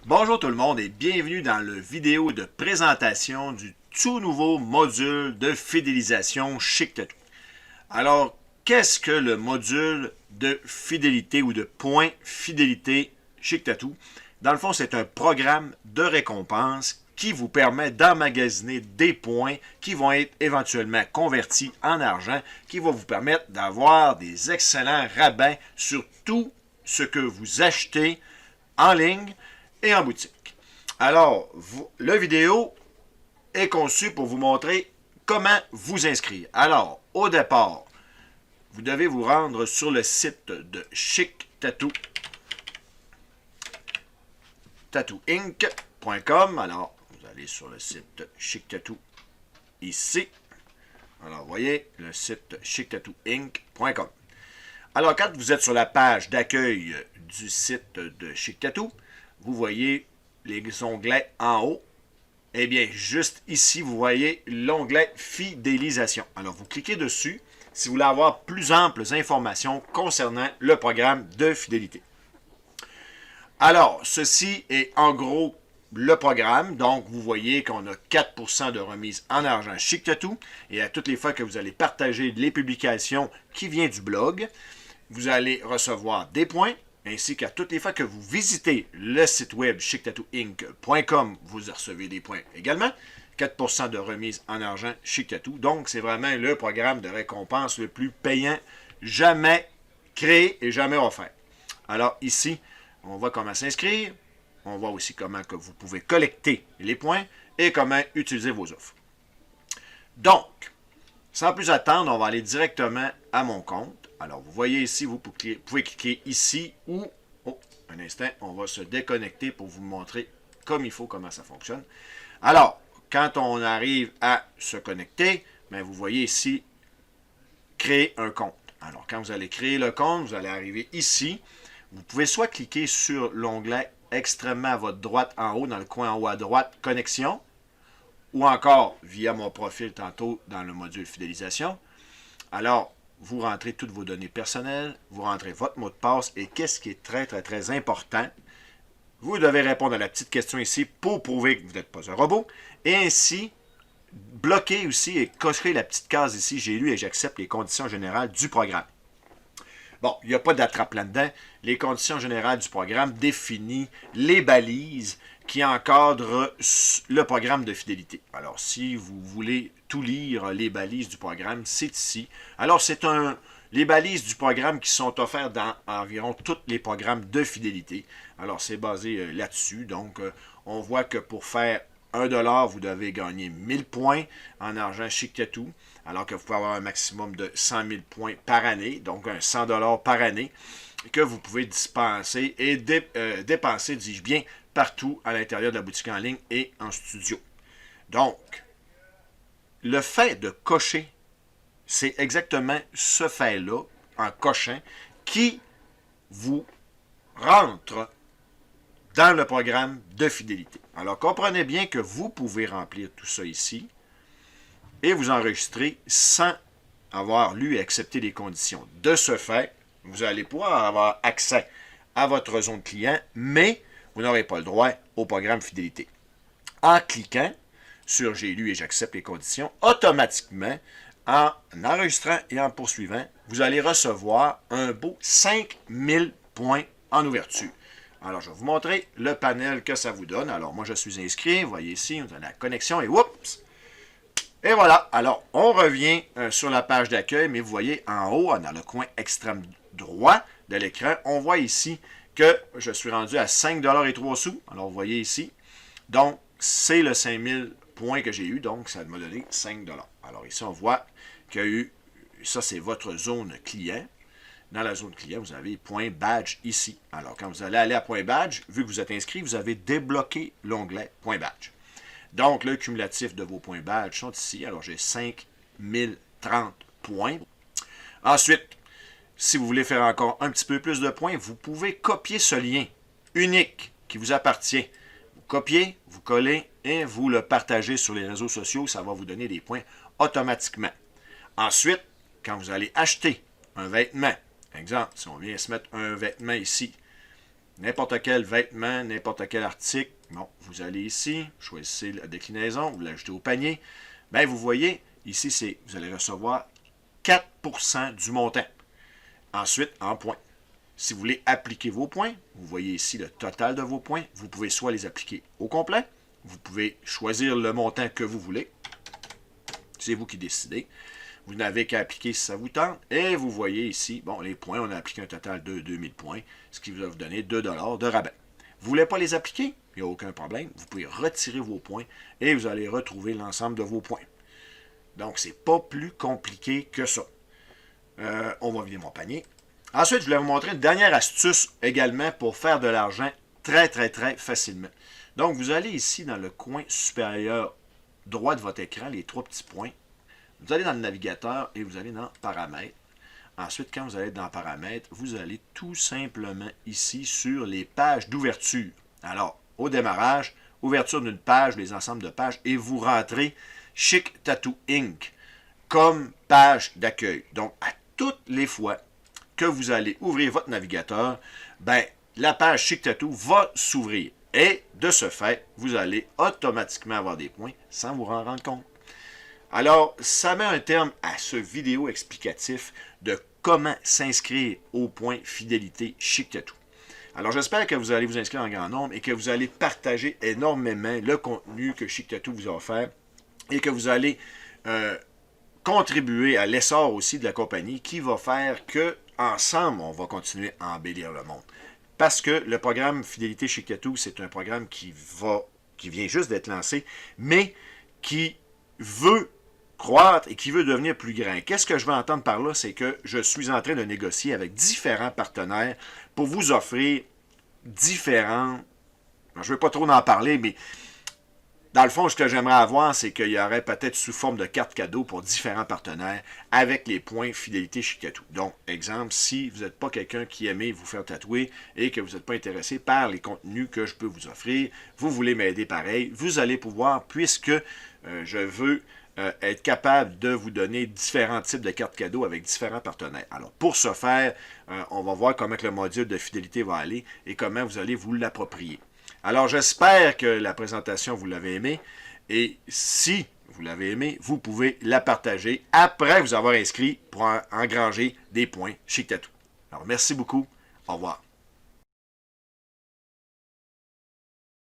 Bonjour tout le monde et bienvenue dans la vidéo de présentation du tout nouveau module de fidélisation Chic Tattoo. Alors, qu'est-ce que le module de fidélité ou de points fidélité Chic Tattoo? Dans le fond, c'est un programme de récompense qui vous permet d'emmagasiner des points qui vont être éventuellement convertis en argent, qui va vous permettre d'avoir des excellents rabais sur tout ce que vous achetez en ligne et en boutique. Alors, la vidéo est conçue pour vous montrer comment vous inscrire. Alors, au départ, vous devez vous rendre sur le site de Chic Tattoo, tattooinc.com. Alors, vous allez sur le site Chic Tattoo ici. Alors, vous voyez le site chictattooinc.com. Alors, quand vous êtes sur la page d'accueil du site de Chic Tattoo, vous voyez les onglets en haut. Eh bien, juste ici, vous voyez l'onglet Fidélisation. Alors, vous cliquez dessus si vous voulez avoir plus amples informations concernant le programme de fidélité. Alors, ceci est en gros le programme. Donc, vous voyez qu'on a 4% de remise en argent Chic Tattoo. Et à toutes les fois que vous allez partager les publications qui viennent du blog, vous allez recevoir des points, ainsi qu'à toutes les fois que vous visitez le site web chictattooinc.com, vous recevez des points également. 4% de remise en argent Chic Tattoo. Donc, c'est vraiment le programme de récompense le plus payant jamais créé et jamais offert. Alors, ici, on voit comment s'inscrire. On voit aussi comment que vous pouvez collecter les points et comment utiliser vos offres. Donc, sans plus attendre, on va aller directement à mon compte. Alors, vous voyez ici, vous pouvez cliquer ici ou, un instant, on va se déconnecter pour vous montrer comme il faut comment ça fonctionne. Alors, quand on arrive à se connecter, bien, vous voyez ici, créer un compte. Alors, quand vous allez créer le compte, vous allez arriver ici. Vous pouvez soit cliquer sur l'onglet extrêmement à votre droite en haut, dans le coin en haut à droite, connexion, ou encore via mon profil tantôt dans le module fidélisation. Alors, vous rentrez toutes vos données personnelles, vous rentrez votre mot de passe et qu'est-ce qui est très important, vous devez répondre à la petite question ici pour prouver que vous n'êtes pas un robot et ainsi bloquer aussi et cocher la petite case ici, j'ai lu et j'accepte les conditions générales du programme. Bon, il n'y a pas d'attrape là-dedans. Les conditions générales du programme définissent les balises qui encadrent le programme de fidélité. Alors, si vous voulez tout lire, les balises du programme, c'est ici. Alors, c'est les balises du programme qui sont offertes dans environ tous les programmes de fidélité. Alors, c'est basé là-dessus. Donc, on voit que pour faire 1$, vous devez gagner 1000 points en argent Chic Tattoo, alors que vous pouvez avoir un maximum de 100 000 points par année, donc un 100$ par année, que vous pouvez dispenser et dépenser, dis-je bien, partout à l'intérieur de la boutique en ligne et en studio. Donc, le fait de cocher, c'est exactement ce fait-là, en cochant, qui vous rentre dans le programme de fidélité. Alors, comprenez bien que vous pouvez remplir tout ça ici et vous enregistrer sans avoir lu et accepté les conditions. De ce fait, vous allez pouvoir avoir accès à votre zone client, mais vous n'aurez pas le droit au programme fidélité. En cliquant sur « J'ai lu et j'accepte les conditions », automatiquement, en enregistrant et en poursuivant, vous allez recevoir un beau 5000 points en ouverture. Alors, je vais vous montrer le panel que ça vous donne. Alors, moi, je suis inscrit. Vous voyez ici, on a la connexion et oups! Et voilà. Alors, on revient sur la page d'accueil, mais vous voyez en haut, dans le coin extrême droit de l'écran, on voit ici que je suis rendu à 5,03 $. Alors, vous voyez ici. Donc, c'est le 5000 points que j'ai eu. Donc, ça m'a donné 5$. Alors, ici, on voit qu'il y a eu, ça, c'est votre zone client. Dans la zone client, vous avez point badge ici. Alors, quand vous allez aller à point badge, vu que vous êtes inscrit, vous avez débloqué l'onglet point badge. Donc, le cumulatif de vos points badge sont ici. Alors, j'ai 5030 points. Ensuite, si vous voulez faire encore un petit peu plus de points, vous pouvez copier ce lien unique qui vous appartient. Vous copiez, vous collez et vous le partagez sur les réseaux sociaux. Ça va vous donner des points automatiquement. Ensuite, quand vous allez acheter un vêtement, exemple, si on vient se mettre un vêtement ici, n'importe quel vêtement, n'importe quel article. Bon, vous allez ici, choisissez la déclinaison, vous l'ajoutez au panier. Bien, vous voyez, ici, vous allez recevoir 4% du montant. Ensuite, en points. Si vous voulez appliquer vos points, vous voyez ici le total de vos points. Vous pouvez soit les appliquer au complet, vous pouvez choisir le montant que vous voulez. C'est vous qui décidez. Vous n'avez qu'à appliquer si ça vous tente. Et vous voyez ici, bon, les points, on a appliqué un total de 2000 points, ce qui va vous donner 2 $ de rabais. Vous ne voulez pas les appliquer? Il n'y a aucun problème. Vous pouvez retirer vos points et vous allez retrouver l'ensemble de vos points. Donc, ce n'est pas plus compliqué que ça. On va vider mon panier. Ensuite, je voulais vous montrer une dernière astuce également pour faire de l'argent très, très, très facilement. Donc, vous allez ici dans le coin supérieur droit de votre écran, les 3 petits points. Vous allez dans le navigateur et vous allez dans Paramètres. Ensuite, quand vous allez dans Paramètres, vous allez tout simplement ici sur les pages d'ouverture. Alors, au démarrage, ouverture d'une page, les ensembles de pages, et vous rentrez Chic Tattoo Inc. comme page d'accueil. Donc, à toutes les fois que vous allez ouvrir votre navigateur, ben, la page Chic Tattoo va s'ouvrir. Et de ce fait, vous allez automatiquement avoir des points sans vous en rendre compte. Alors, ça met un terme à ce vidéo explicatif de comment s'inscrire au point fidélité Chic Tattoo. Alors, j'espère que vous allez vous inscrire en grand nombre et que vous allez partager énormément le contenu que Chic Tattoo vous a offert et que vous allez contribuer à l'essor aussi de la compagnie qui va faire que ensemble, on va continuer à embellir le monde. Parce que le programme Fidélité Chic Tattoo, c'est un programme qui vient juste d'être lancé, mais qui veut croître et qui veut devenir plus grand. Qu'est-ce que je veux entendre par là? C'est que je suis en train de négocier avec différents partenaires pour vous offrir différents... Je ne veux pas trop en parler, mais dans le fond, ce que j'aimerais avoir, c'est qu'il y aurait peut-être sous forme de carte cadeau pour différents partenaires avec les points fidélité Chic Tattoo. Donc, exemple, si vous n'êtes pas quelqu'un qui aimait vous faire tatouer et que vous n'êtes pas intéressé par les contenus que je peux vous offrir, vous voulez m'aider pareil, vous allez pouvoir, puisque je veux être capable de vous donner différents types de cartes cadeaux avec différents partenaires. Alors, pour ce faire, on va voir comment le module de fidélité va aller et comment vous allez vous l'approprier. Alors, j'espère que la présentation, vous l'avez aimée. Et si vous l'avez aimée, vous pouvez la partager après vous avoir inscrit pour engranger des points Chic Tattoo. Alors, merci beaucoup. Au revoir.